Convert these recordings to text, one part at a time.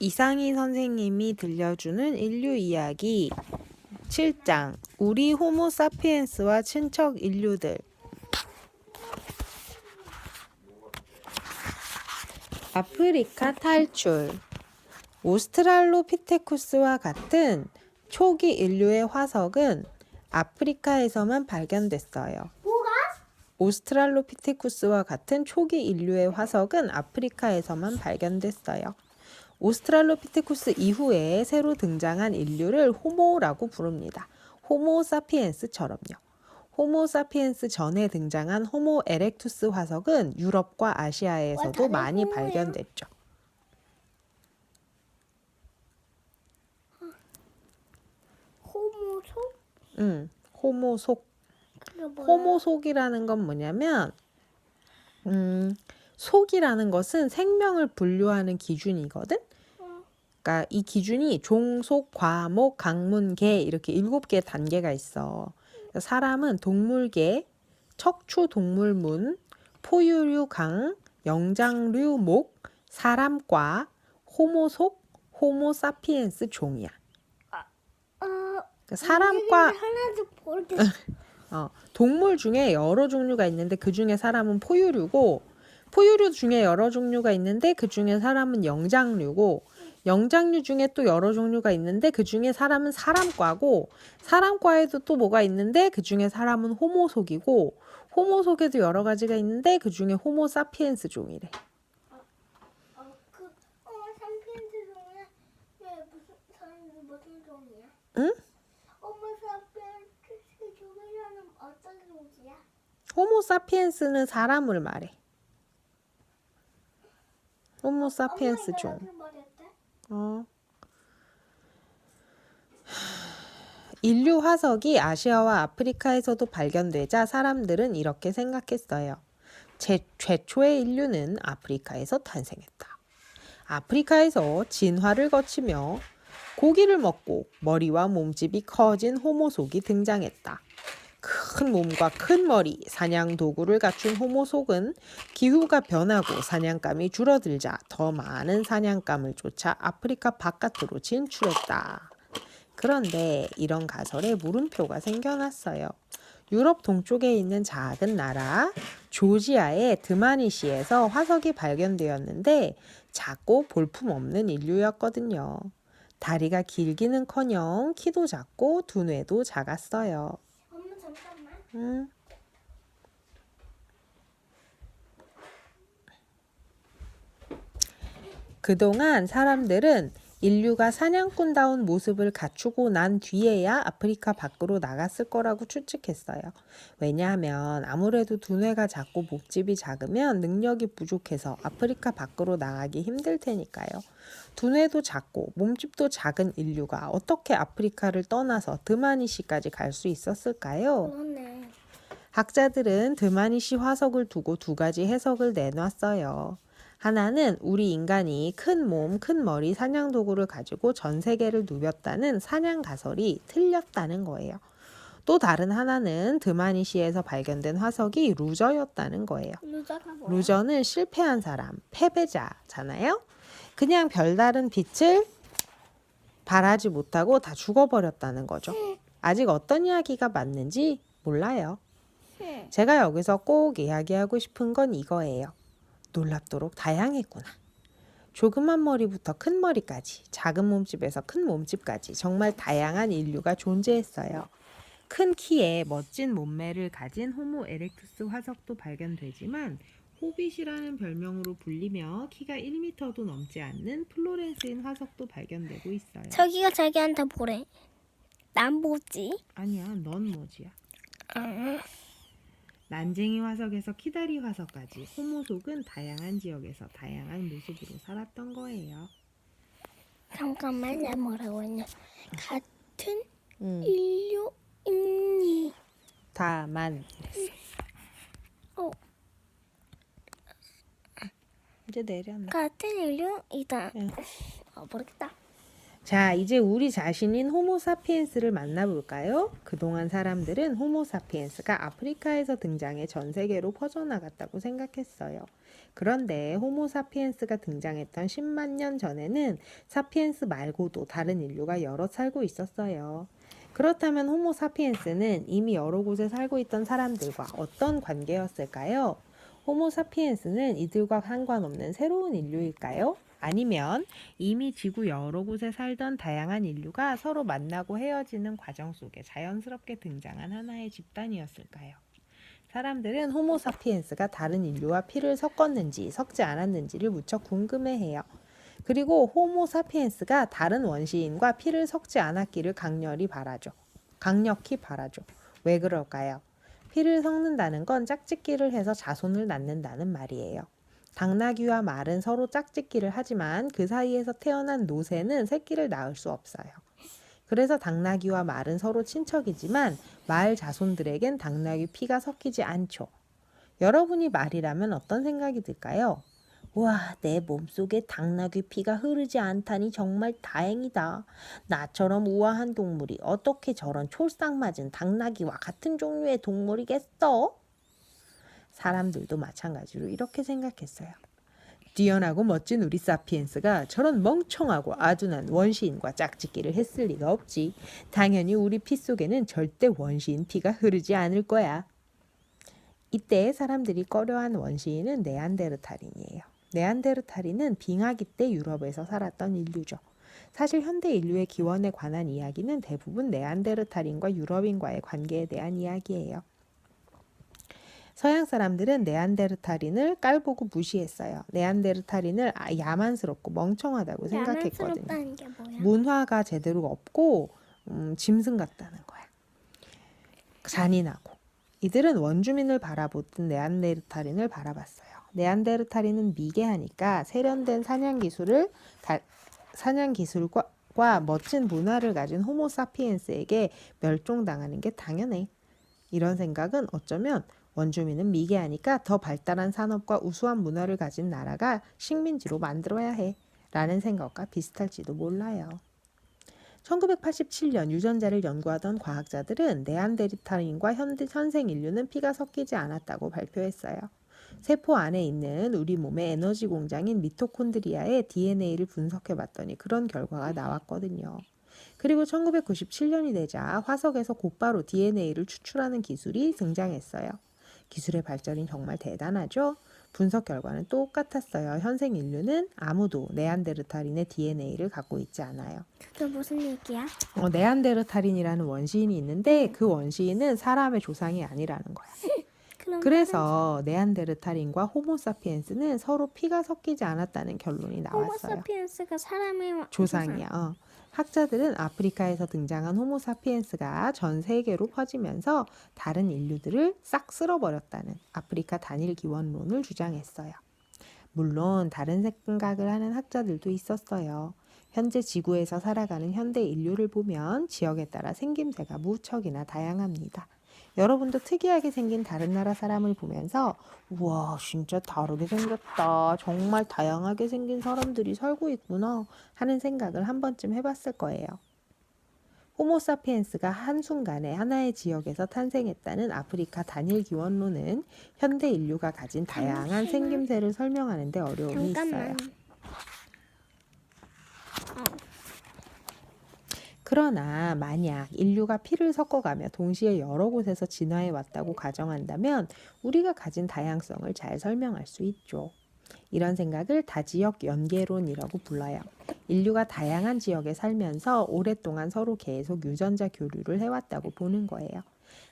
이상희 선생님이 들려주는 인류 이야기 7장 우리 호모사피엔스와 친척 인류들. 아프리카 탈출. 오스트랄로피테쿠스와 같은 초기 인류의 화석은 아프리카에서만 발견됐어요. 오스트랄로피테쿠스와 같은 초기 인류의 화석은 아프리카에서만 발견됐어요. 오스트랄로피테쿠스 이후에 새로 등장한 인류를 호모라고 부릅니다. 호모사피엔스처럼요. 호모사피엔스 전에 등장한 호모 에렉투스 화석은 유럽과 아시아에서도 많이 발견됐죠. 호모속? 호모속. 호모속이라는 건 뭐냐면 속이라는 것은 생명을 분류하는 기준이거든. 그러니까 이 기준이 종속, 과목, 강문계 이렇게 7개의 단계가 있어. 사람은 동물계, 척추 동물문, 포유류 강, 영장류 목, 사람과, 호모속, 호모사피엔스 종이야. 그러니까 사람과 하나도 모르겠어. 동물 중에 여러 종류가 있는데 그 중에 사람은 포유류고, 포유류 중에 여러 종류가 있는데 그 중에 사람은 영장류고, 영장류 중에 또 여러 종류가 있는데 그 중에 사람은 사람과고, 사람과에도 또 뭐가 있는데 그 중에 사람은 호모속이고, 호모속에도 여러 가지가 있는데 그 중에 호모사피엔스 종이래. 삼피엔스 종이야? 왜 무슨 종이야? 응? 호모사피엔스 종이라는 어떤 종이야? 호모사피엔스는 사람을 말해. 호모사피엔스 종. 어떻게 말했대? 인류 화석이 아시아와 아프리카에서도 발견되자 사람들은 이렇게 생각했어요. 최초의 인류는 아프리카에서 탄생했다. 아프리카에서 진화를 거치며 고기를 먹고 머리와 몸집이 커진 호모속이 등장했다. 큰 몸과 큰 머리, 사냥 도구를 갖춘 호모속은 기후가 변하고 사냥감이 줄어들자 더 많은 사냥감을 쫓아 아프리카 바깥으로 진출했다. 그런데 이런 가설에 물음표가 생겨났어요. 유럽 동쪽에 있는 작은 나라 조지아의 드마니시에서 화석이 발견되었는데 작고 볼품없는 인류였거든요. 다리가 길기는커녕 키도 작고 두뇌도 작았어요. 엄마 잠깐만. 그동안 사람들은 인류가 사냥꾼다운 모습을 갖추고 난 뒤에야 아프리카 밖으로 나갔을 거라고 추측했어요. 왜냐하면 아무래도 두뇌가 작고 몸집이 작으면 능력이 부족해서 아프리카 밖으로 나가기 힘들 테니까요. 두뇌도 작고 몸집도 작은 인류가 어떻게 아프리카를 떠나서 드마니시까지 갈 수 있었을까요? 그렇네. 학자들은 드마니시 화석을 두고 두 가지 해석을 내놨어요. 하나는 우리 인간이 큰 몸, 큰 머리 사냥 도구를 가지고 전 세계를 누볐다는 사냥 가설이 틀렸다는 거예요. 또 다른 하나는 드마니시에서 발견된 화석이 루저였다는 거예요. 루저가 뭐야? 루저는 실패한 사람, 패배자잖아요. 그냥 별다른 빛을 발하지 못하고 다 죽어버렸다는 거죠. 아직 어떤 이야기가 맞는지 몰라요. 제가 여기서 꼭 이야기하고 싶은 건 이거예요. 놀랍도록 다양했구나. 조그만 머리부터 큰 머리까지, 작은 몸집에서 큰 몸집까지 정말 다양한 인류가 존재했어요. 큰 키에 멋진 몸매를 가진 호모 에렉투스 화석도 발견되지만 호빗이라는 별명으로 불리며 키가 1m도 넘지 않는 플로렌스인 화석도 발견되고 있어요. 저기가 자기한테 뭐래? 난 뭐지? 아니야, 넌 뭐지야? 난쟁이 화석에서 키다리 화석까지 호모속은 다양한 지역에서 다양한 모습으로 살았던 거예요. 잠깐만, 나 뭐라고 했냐? 같은 인류이니. 다만 이랬어. 이제 내렸네. 같은 인류이다. 응. 모르겠다. 자, 이제 우리 자신인 호모사피엔스를 만나볼까요? 그동안 사람들은 호모사피엔스가 아프리카에서 등장해 전 세계로 퍼져나갔다고 생각했어요. 그런데 호모사피엔스가 등장했던 10만 년 전에는 사피엔스 말고도 다른 인류가 여럿 살고 있었어요. 그렇다면 호모사피엔스는 이미 여러 곳에 살고 있던 사람들과 어떤 관계였을까요? 호모사피엔스는 이들과 상관없는 새로운 인류일까요? 아니면 이미 지구 여러 곳에 살던 다양한 인류가 서로 만나고 헤어지는 과정 속에 자연스럽게 등장한 하나의 집단이었을까요? 사람들은 호모사피엔스가 다른 인류와 피를 섞었는지 섞지 않았는지를 무척 궁금해해요. 그리고 호모사피엔스가 다른 원시인과 피를 섞지 않았기를 강력히 바라죠. 왜 그럴까요? 피를 섞는다는 건 짝짓기를 해서 자손을 낳는다는 말이에요. 당나귀와 말은 서로 짝짓기를 하지만 그 사이에서 태어난 노새는 새끼를 낳을 수 없어요. 그래서 당나귀와 말은 서로 친척이지만 말 자손들에겐 당나귀 피가 섞이지 않죠. 여러분이 말이라면 어떤 생각이 들까요? 와, 내 몸속에 당나귀 피가 흐르지 않다니 정말 다행이다. 나처럼 우아한 동물이 어떻게 저런 촐싹맞은 당나귀와 같은 종류의 동물이겠어? 사람들도 마찬가지로 이렇게 생각했어요. 뛰어나고 멋진 우리 사피엔스가 저런 멍청하고 아둔한 원시인과 짝짓기를 했을 리가 없지. 당연히 우리 피 속에는 절대 원시인 피가 흐르지 않을 거야. 이때 사람들이 꺼려한 원시인은 네안데르탈인이에요. 네안데르탈인은 빙하기 때 유럽에서 살았던 인류죠. 사실 현대 인류의 기원에 관한 이야기는 대부분 네안데르탈인과 유럽인과의 관계에 대한 이야기예요. 서양 사람들은 네안데르탈인을 깔보고 무시했어요. 네안데르탈인을 야만스럽고 멍청하다고 생각했거든요. 야만스럽다는 게 뭐야? 문화가 제대로 없고 짐승 같다는 거야. 잔인하고. 이들은 원주민을 바라보던 네안데르탈인을 바라봤어요. 네안데르탈인은 미개하니까 세련된 사냥 기술과 멋진 문화를 가진 호모사피엔스에게 멸종당하는 게 당연해. 이런 생각은 어쩌면 원주민은 미개하니까 더 발달한 산업과 우수한 문화를 가진 나라가 식민지로 만들어야 해 라는 생각과 비슷할지도 몰라요. 1987년 유전자를 연구하던 과학자들은 네안데르탈인과 현생 인류는 피가 섞이지 않았다고 발표했어요. 세포 안에 있는 우리 몸의 에너지 공장인 미토콘드리아의 DNA를 분석해봤더니 그런 결과가 나왔거든요. 그리고 1997년이 되자 화석에서 곧바로 DNA를 추출하는 기술이 등장했어요. 기술의 발전이 정말 대단하죠? 분석 결과는 똑같았어요. 현생 인류는 아무도 네안데르탈인의 DNA를 갖고 있지 않아요. 그게 무슨 얘기야? 네안데르탈인이라는 원시인이 있는데 그 원시인은 사람의 조상이 아니라는 거야. 그럼 그래서 네안데르탈인과 호모사피엔스는 서로 피가 섞이지 않았다는 결론이 나왔어요. 호모사피엔스가 사람의 조상이야. 학자들은 아프리카에서 등장한 호모사피엔스가 전 세계로 퍼지면서 다른 인류들을 싹 쓸어버렸다는 아프리카 단일 기원론을 주장했어요. 물론 다른 생각을 하는 학자들도 있었어요. 현재 지구에서 살아가는 현대 인류를 보면 지역에 따라 생김새가 무척이나 다양합니다. 여러분도 특이하게 생긴 다른 나라 사람을 보면서 우와 진짜 다르게 생겼다. 정말 다양하게 생긴 사람들이 살고 있구나 하는 생각을 한 번쯤 해봤을 거예요. 호모사피엔스가 한순간에 하나의 지역에서 탄생했다는 아프리카 단일 기원론은 현대 인류가 가진 다양한 생김새를 설명하는 데 어려움이 있어요. 그러나 만약 인류가 피를 섞어가며 동시에 여러 곳에서 진화해 왔다고 가정한다면 우리가 가진 다양성을 잘 설명할 수 있죠. 이런 생각을 다지역 연계론이라고 불러요. 인류가 다양한 지역에 살면서 오랫동안 서로 계속 유전자 교류를 해왔다고 보는 거예요.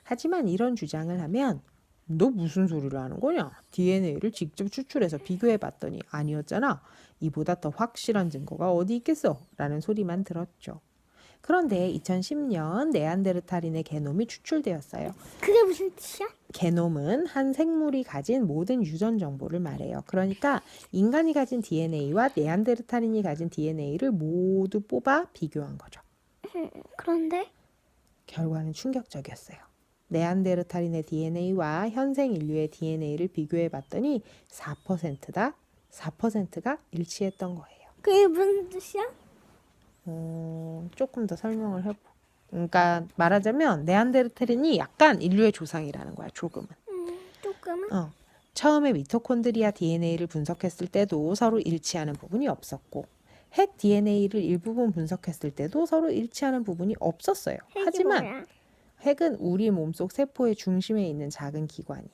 하지만 이런 주장을 하면 너 무슨 소리를 하는 거냐? DNA를 직접 추출해서 비교해봤더니 아니었잖아. 이보다 더 확실한 증거가 어디 있겠어? 라는 소리만 들었죠. 그런데 2010년 네안데르탈인의 게놈이 추출되었어요. 그게 무슨 뜻이야? 게놈은 한 생물이 가진 모든 유전 정보를 말해요. 그러니까 인간이 가진 DNA와 네안데르탈인이 가진 DNA를 모두 뽑아 비교한 거죠. 그런데 결과는 충격적이었어요. 네안데르탈인의 DNA와 현생 인류의 DNA를 비교해 봤더니 4%가 일치했던 거예요. 그게 무슨 뜻이야? 조금 더 설명을 해보. 그러니까 말하자면 네안데르탈인이 약간 인류의 조상이라는 거야. 조금은. 조금은? 처음에 미토콘드리아 DNA를 분석했을 때도 서로 일치하는 부분이 없었고 핵 DNA를 일부분 분석했을 때도 서로 일치하는 부분이 없었어요. 핵이 하지만 뭐야? 핵은 우리 몸속 세포의 중심에 있는 작은 기관이야.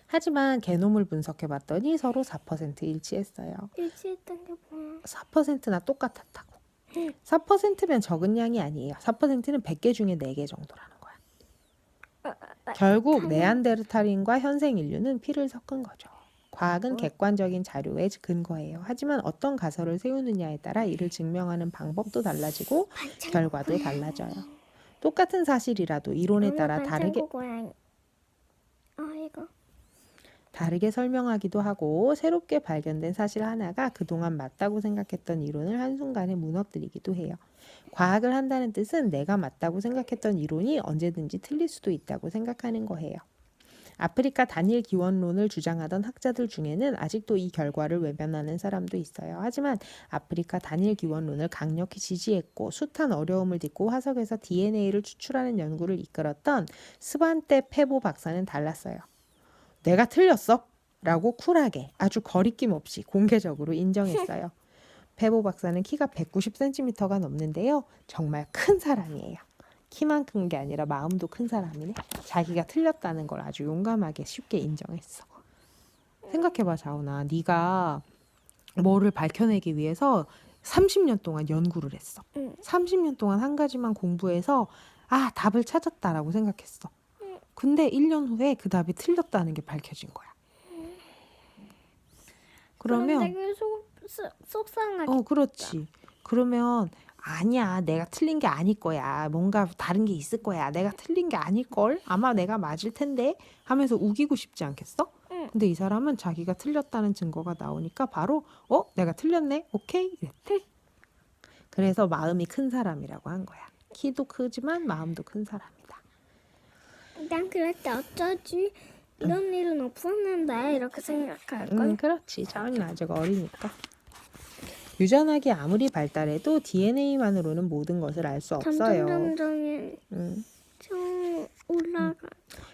하지만 게놈을 분석해봤더니 서로 4% 일치했어요. 일치했던 게 뭐야? 4%나 똑같았다고. 4%면 적은 양이 아니에요. 4%는 100개 중에 4개 정도라는 거야. 결국 네안데르탈인과 현생 인류는 피를 섞은 거죠. 과학은 객관적인 자료에 근거해요. 하지만 어떤 가설을 세우느냐에 따라 이를 증명하는 방법도 달라지고 결과도 달라져요. 똑같은 사실이라도 이론에 따라 반창고 고양이. 이거. 다르게 설명하기도 하고 새롭게 발견된 사실 하나가 그동안 맞다고 생각했던 이론을 한순간에 무너뜨리기도 해요. 과학을 한다는 뜻은 내가 맞다고 생각했던 이론이 언제든지 틀릴 수도 있다고 생각하는 거예요. 아프리카 단일 기원론을 주장하던 학자들 중에는 아직도 이 결과를 외면하는 사람도 있어요. 하지만 아프리카 단일 기원론을 강력히 지지했고 숱한 어려움을 딛고 화석에서 DNA를 추출하는 연구를 이끌었던 스반테 페보 박사는 달랐어요. 내가 틀렸어? 라고 쿨하게 아주 거리낌 없이 공개적으로 인정했어요. 페보 박사는 키가 190cm가 넘는데요. 정말 큰 사람이에요. 키만 큰 게 아니라 마음도 큰 사람이네. 자기가 틀렸다는 걸 아주 용감하게 쉽게 인정했어. 생각해봐 자훈아. 네가 뭐를 밝혀내기 위해서 30년 동안 연구를 했어. 30년 동안 한 가지만 공부해서 답을 찾았다라고 생각했어. 근데 1년 후에 그 답이 틀렸다는 게 밝혀진 거야. 그러면 되게 속상하게. 그렇지. 그러면 아니야, 내가 틀린 게 아닐 거야. 뭔가 다른 게 있을 거야. 내가 틀린 게 아닐걸? 아마 내가 맞을 텐데? 하면서 우기고 싶지 않겠어? 근데 이 사람은 자기가 틀렸다는 증거가 나오니까 바로 내가 틀렸네? 오케이? 이랬대. 그래서 마음이 큰 사람이라고 한 거야. 키도 크지만 마음도 큰 사람이다. 난 그럴 때 어쩌지? 이런 일은 없었는데 이렇게 생각할걸? 그렇지. 자은이는 아직 어리니까. 유전학이 아무리 발달해도 DNA만으로는 모든 것을 알 수 없어요. 점점 올라가.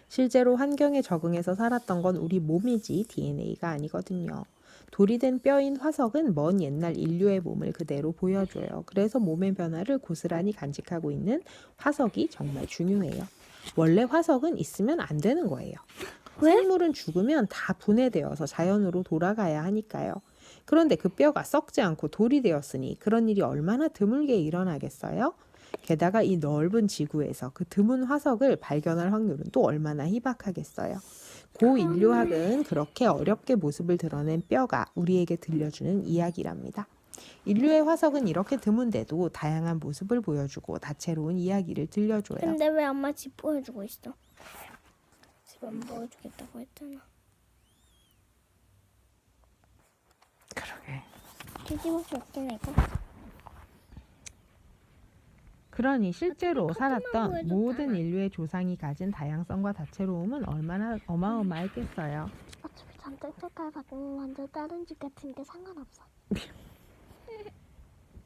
실제로 환경에 적응해서 살았던 건 우리 몸이지 DNA가 아니거든요. 돌이 된 뼈인 화석은 먼 옛날 인류의 몸을 그대로 보여줘요. 그래서 몸의 변화를 고스란히 간직하고 있는 화석이 정말 중요해요. 원래 화석은 있으면 안 되는 거예요. 왜? 생물은 죽으면 다 분해되어서 자연으로 돌아가야 하니까요. 그런데 그 뼈가 썩지 않고 돌이 되었으니 그런 일이 얼마나 드물게 일어나겠어요? 게다가 이 넓은 지구에서 그 드문 화석을 발견할 확률은 또 얼마나 희박하겠어요. 고인류학은 그렇게 어렵게 모습을 드러낸 뼈가 우리에게 들려주는 이야기랍니다. 인류의 화석은 이렇게 드문데도 다양한 모습을 보여주고 다채로운 이야기를 들려줘요. 근데 왜 엄마 집 보여주고 있어? 집 안 보여주겠다고 했잖아. 그러게. 뒤집어서 없긴 해 이거. 그러니 실제로 어차피 살았던 카트만 모든 보여줬잖아. 인류의 조상이 가진 다양성과 다채로움은 얼마나 어마어마했겠어요. 어차피 잔뜩 색깔 바꾸면 완전 다른 집 같은 게 상관없어.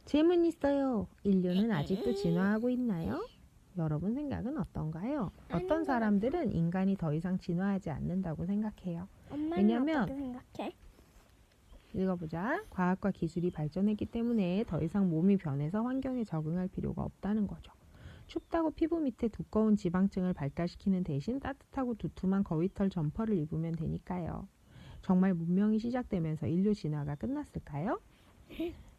질문 있어요. 인류는 아직도 진화하고 있나요? 여러분 생각은 어떤가요? 어떤 사람들은 인간이 더 이상 진화하지 않는다고 생각해요. 엄마는 왜냐면 어떻게 생각해? 읽어보자. 과학과 기술이 발전했기 때문에 더 이상 몸이 변해서 환경에 적응할 필요가 없다는 거죠. 춥다고 피부 밑에 두꺼운 지방층을 발달시키는 대신 따뜻하고 두툼한 거위털 점퍼를 입으면 되니까요. 정말 문명이 시작되면서 인류 진화가 끝났을까요?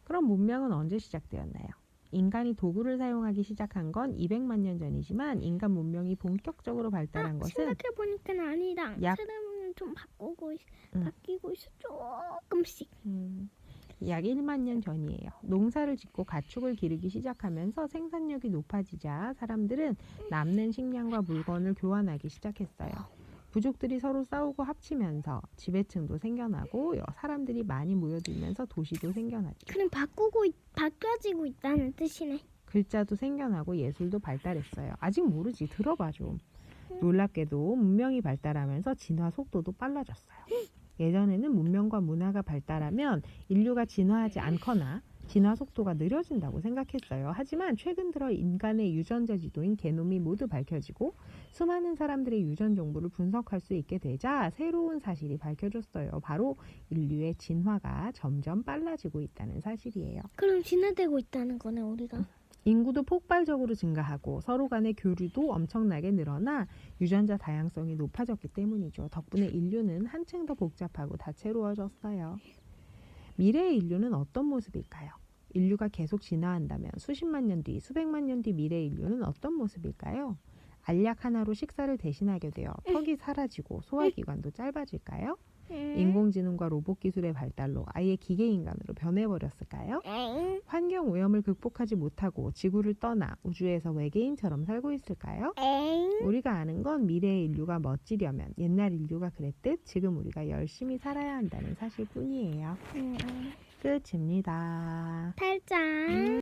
그럼 문명은 언제 시작되었나요? 인간이 도구를 사용하기 시작한 건 200만 년 전이지만 인간 문명이 본격적으로 발달한 것은 생각해보니까 아니랑 약- 사람은 좀 바뀌고 있어 조금씩. 약 1만 년 전이에요. 농사를 짓고 가축을 기르기 시작하면서 생산력이 높아지자 사람들은 남는 식량과 물건을 교환하기 시작했어요. 부족들이 서로 싸우고 합치면서 지배층도 생겨나고 사람들이 많이 모여들면서 도시도 생겨났죠. 그럼 바뀌어지고 있다는 뜻이네. 글자도 생겨나고 예술도 발달했어요. 아직 모르지. 들어봐 좀. 놀랍게도 문명이 발달하면서 진화 속도도 빨라졌어요. 예전에는 문명과 문화가 발달하면 인류가 진화하지 않거나 진화 속도가 느려진다고 생각했어요. 하지만 최근 들어 인간의 유전자 지도인 게놈이 모두 밝혀지고 수많은 사람들의 유전 정보를 분석할 수 있게 되자 새로운 사실이 밝혀졌어요. 바로 인류의 진화가 점점 빨라지고 있다는 사실이에요. 그럼 진화되고 있다는 거네 우리가. 인구도 폭발적으로 증가하고 서로 간의 교류도 엄청나게 늘어나 유전자 다양성이 높아졌기 때문이죠. 덕분에 인류는 한층 더 복잡하고 다채로워졌어요. 미래의 인류는 어떤 모습일까요? 인류가 계속 진화한다면 수십만 년 뒤, 수백만 년 뒤 미래의 인류는 어떤 모습일까요? 알약 하나로 식사를 대신하게 되어 턱이 사라지고 소화기관도 짧아질까요? 인공지능과 로봇 기술의 발달로 아예 기계인간으로 변해버렸을까요? 환경 오염을 극복하지 못하고 지구를 떠나 우주에서 외계인처럼 살고 있을까요? 우리가 아는 건 미래의 인류가 멋지려면 옛날 인류가 그랬듯 지금 우리가 열심히 살아야 한다는 사실뿐이에요. 끝입니다. 8장.